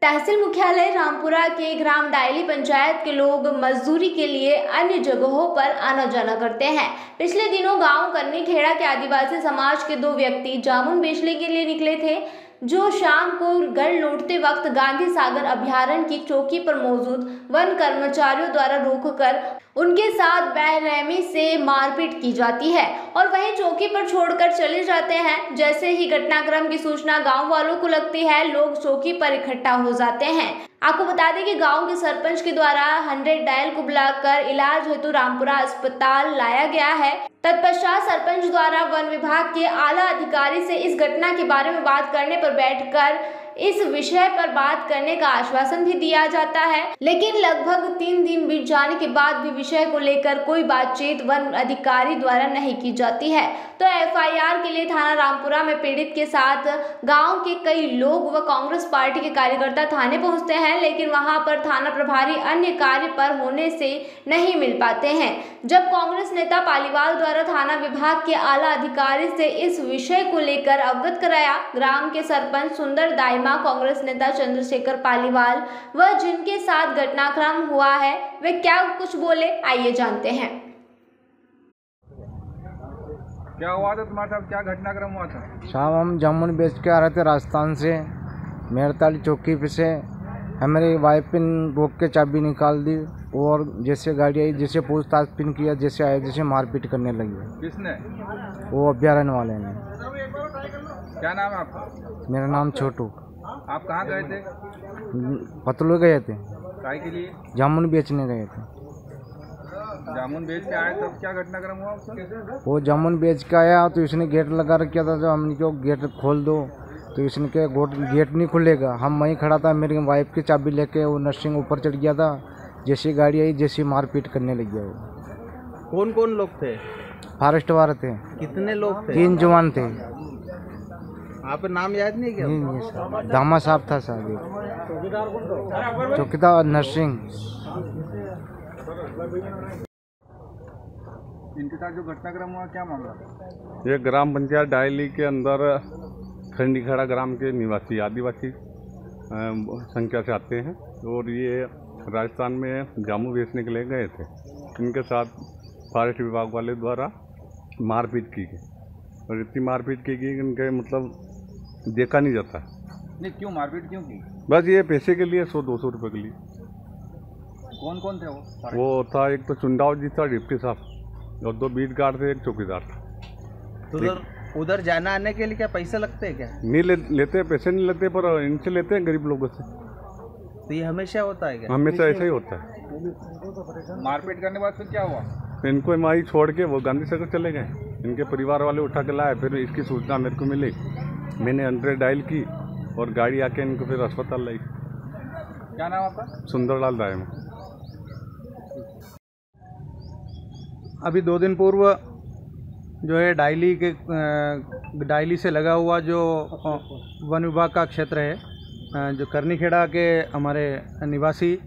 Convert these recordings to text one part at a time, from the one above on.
तहसील मुख्यालय रामपुरा के ग्राम डायली पंचायत के लोग मजदूरी के लिए अन्य जगहों पर आना जाना करते हैं। पिछले दिनों गांव कन्नीखेड़ा के आदिवासी समाज के 2 व्यक्ति जामुन बेचने के लिए निकले थे, जो शाम को घर लौटते वक्त गांधी सागर अभयारण्य की चौकी पर मौजूद वन कर्मचारियों द्वारा रोककर उनके साथ बेरहमी से मारपीट की जाती है और वहीं चौकी पर छोड़कर चले जाते हैं। जैसे ही घटनाक्रम की सूचना गांव वालों को लगती है, लोग चौकी पर इकट्ठा हो जाते हैं। आपको बता दें कि गांव के सरपंच के द्वारा 100 डायल को बुलाकर इलाज हेतु रामपुरा अस्पताल लाया गया है। तत्पश्चात सरपंच द्वारा वन विभाग के आला अधिकारी से इस घटना के बारे में बात करने पर बैठकर इस विषय पर बात करने का आश्वासन भी दिया जाता है, लेकिन लगभग 3 दिन बीत जाने के बाद भी विषय को लेकर कोई बातचीत वन अधिकारी द्वारा नहीं की जाती है। तो एफआईआर के लिए थाना रामपुरा में पीड़ित के साथ गांव के कई लोग व कांग्रेस पार्टी के कार्यकर्ता थाने पहुंचते हैं, लेकिन वहां पर थाना प्रभारी अन्य कार्य पर होने से नहीं मिल पाते हैं। जब कांग्रेस नेता पालीवाल द्वारा थाना विभाग के आला अधिकारी से इस विषय को लेकर अवगत कराया, ग्राम के सरपंच सुंदर दाइमा, कांग्रेस नेता चंद्रशेखर पालीवाल व जिनके साथ घटनाक्रम हुआ है वे क्या कुछ बोले, आइए जानते हैं। क्या हुआ था तुम्हारे साथ, क्या घटनाक्रम हुआ था? शाम हम जामुन बेच के आ रहे थे राजस्थान से, मेरताली चौकी पे से हमारी वाइफ पिन रोक के चाबी निकाल दी और जैसे गाड़ी आई, जैसे पूछताछ पिन किया, जैसे आए जैसे मारपीट करने लगी। किसने? वो अभ्यारण्य वाले ने। क्या नाम है आपका? मेरा नाम छोटू। आप कहाँ गए थे? पतलू गए थे। काय के लिए? जामुन बेचने गए थे। जामुन बेच के आए तब क्या घटनाक्रम हुआ उसका? वो जामुन बेच के आया तो इसने गेट लगा रखा था, तो हमने क्यों गेट खोल दो, तो इसने क्या गेट नहीं खुलेगा। हम वहीं खड़ा था, मेरी वाइफ की चाबी लेके वो नर्सिंग ऊपर चढ़ गया था। जैसी गाड़ी आई जैसी मारपीट करने लग गया। वो कौन कौन लोग थे? फॉरेस्ट वाले थे। कितने लोग थे? 3 जवान थे। आप नाम याद नहीं क्या? नहीं सर, दामा साहब था सर। चौकीदार नर्सिंग। इनके साथ जो घटनाक्रम हुआ, क्या मामला? ये ग्राम पंचायत डायली के अंदर कन्नीखेड़ा ग्राम के निवासी आदिवासी संख्या से आते हैं और ये राजस्थान में जामुन बेचने के लिए गए थे। इनके साथ फॉरेस्ट विभाग वाले द्वारा मारपीट की गई और इतनी मारपीट की गई इनके मतलब देखा नहीं जाता। नहीं, क्यों मारपीट क्यों की? बस ये पैसे के लिए, 100-200 रुपये के लिए। कौन कौन थे वो? वो था एक तो चुंडाव जी था, डिप्टी साहब, और 2 बीट गार्ड थे, एक चौकीदार था। तो उधर जाना आने के लिए क्या पैसे लगते हैं क्या? नहीं लेते, पैसे नहीं लेते, पर इनसे लेते हैं गरीब लोगों से। तो ये हमेशा होता है क्या? हमेशा ऐसा ही होता है। मारपीट करने के बाद फिर क्या हुआ? इनको माई छोड़ के वो गांधी सागर चले गए। इनके परिवार वाले उठा के लाए, फिर इसकी सूचना मेरे को मिली, मैंने 100 डायल की और गाड़ी आके इनको फिर अस्पताल लाई। क्या नाम आपका? सुंदरलाल दाइमा। अभी 2 दिन पूर्व जो है डायली से लगा हुआ जो वन विभाग का क्षेत्र है, जो कन्नीखेड़ा के हमारे निवासी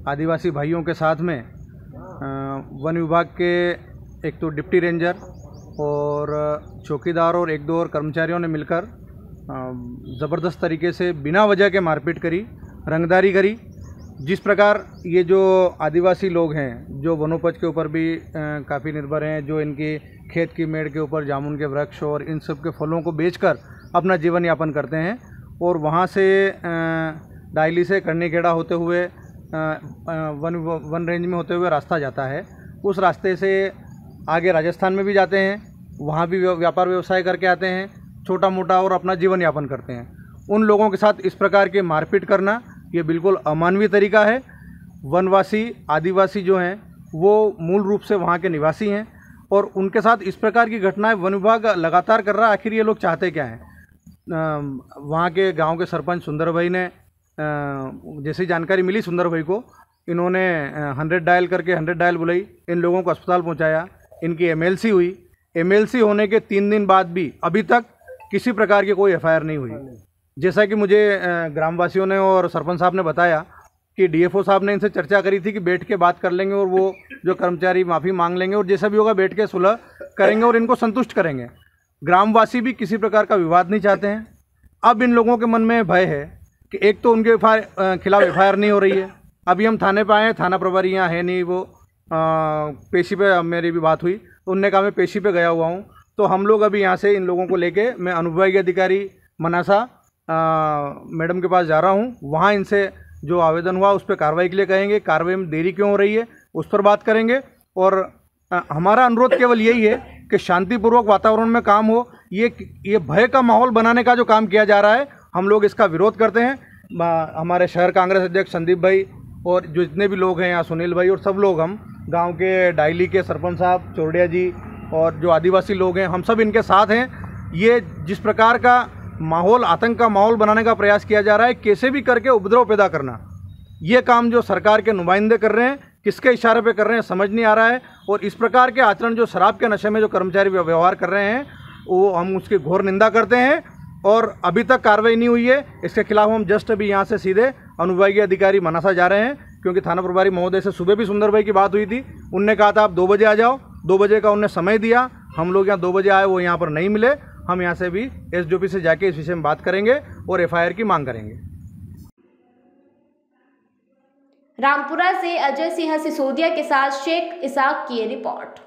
आदिवासी भाइयों के साथ में वन विभाग के एक तो डिप्टी रेंजर और चौकीदार और 1-2 और कर्मचारियों ने मिलकर ज़बरदस्त तरीके से बिना वजह के मारपीट करी, रंगदारी करी। जिस प्रकार ये जो आदिवासी लोग हैं जो वनोपज के ऊपर भी काफ़ी निर्भर हैं, जो इनकी खेत की मेड़ के ऊपर जामुन के वृक्ष और इन सब के फलों को बेचकर अपना जीवन यापन करते हैं, और वहाँ से डायली से कन्नीखेड़ा होते हुए वन रेंज में होते हुए रास्ता जाता है। उस रास्ते से आगे राजस्थान में भी जाते हैं, वहाँ भी व्यापार व्यवसाय करके आते हैं, छोटा मोटा, और अपना जीवन यापन करते हैं। उन लोगों के साथ इस प्रकार के मारपीट करना ये बिल्कुल अमानवीय तरीका है। वनवासी आदिवासी जो हैं वो मूल रूप से वहाँ के निवासी हैं और उनके साथ इस प्रकार की घटनाएं वन विभाग लगातार कर रहा है। आखिर ये लोग चाहते क्या हैं? वहाँ के गांव के सरपंच सुंदर भाई ने जैसी जानकारी मिली सुंदर भाई को, इन्होंने 100 डायल करके 100 डायल बुलाई, इन लोगों को अस्पताल पहुँचाया, इनकी MLC हुई। MLC होने के 3 दिन बाद भी अभी तक किसी प्रकार की कोई FIR नहीं हुई। जैसा कि मुझे ग्रामवासियों ने और सरपंच साहब ने बताया कि DFO साहब ने इनसे चर्चा करी थी कि बैठ के बात कर लेंगे और वो जो कर्मचारी माफ़ी मांग लेंगे और जैसा भी होगा बैठ के सुलह करेंगे और इनको संतुष्ट करेंगे। ग्रामवासी भी किसी प्रकार का विवाद नहीं चाहते हैं। अब इन लोगों के मन में भय है कि एक तो उनके खिलाफ FIR नहीं हो रही है। अभी हम थाने पे आए हैं, थाना प्रभारी यहाँ है नहीं, वो पेशी पे मेरी भी बात हुई तो उनने कहा मैं पेशी पे गया हुआ हूँ। तो हम लोग अभी यहाँ से इन लोगों को लेके मैं अनुविभागीय अधिकारी मनासा मैडम के पास जा रहा हूँ। वहाँ इनसे जो आवेदन हुआ उस पर कार्रवाई के लिए कहेंगे, कार्रवाई में देरी क्यों हो रही है उस पर बात करेंगे। और हमारा अनुरोध केवल यही है कि शांतिपूर्वक वातावरण में काम हो। ये भय का माहौल बनाने का जो काम किया जा रहा है, हम लोग इसका विरोध करते हैं। हमारे शहर कांग्रेस अध्यक्ष संदीप भाई और जो जितने भी लोग हैं यहाँ, सुनील भाई और सब लोग, हम गांव के डायली के सरपंच साहब चौड़िया जी और जो आदिवासी लोग हैं, हम सब इनके साथ हैं। ये जिस प्रकार का माहौल, आतंक का माहौल बनाने का प्रयास किया जा रहा है, कैसे भी करके उपद्रव पैदा करना, ये काम जो सरकार के नुमाइंदे कर रहे हैं, किसके इशारे पे कर रहे हैं समझ नहीं आ रहा है। और इस प्रकार के आचरण जो शराब के नशे में जो कर्मचारी व्यवहार कर रहे हैं, वो हम उसकी घोर निंदा करते हैं। और अभी तक कार्रवाई नहीं हुई है, इसके खिलाफ हम जस्ट अभी यहाँ से सीधे अनुविभागीय अधिकारी मनासा जा रहे हैं, क्योंकि थाना प्रभारी महोदय से सुबह भी सुंदर भाई की बात हुई थी। उनने कहा था आप 2 बजे आ जाओ, 2 बजे का उनने समय दिया, हम लोग यहाँ 2 बजे आए, वो यहाँ पर नहीं मिले। हम यहाँ से भी SDOP से जाके इस विषय में बात करेंगे और FIR की मांग करेंगे। रामपुरा से अजय सिंह सिसोदिया के साथ शेख इसाक की रिपोर्ट।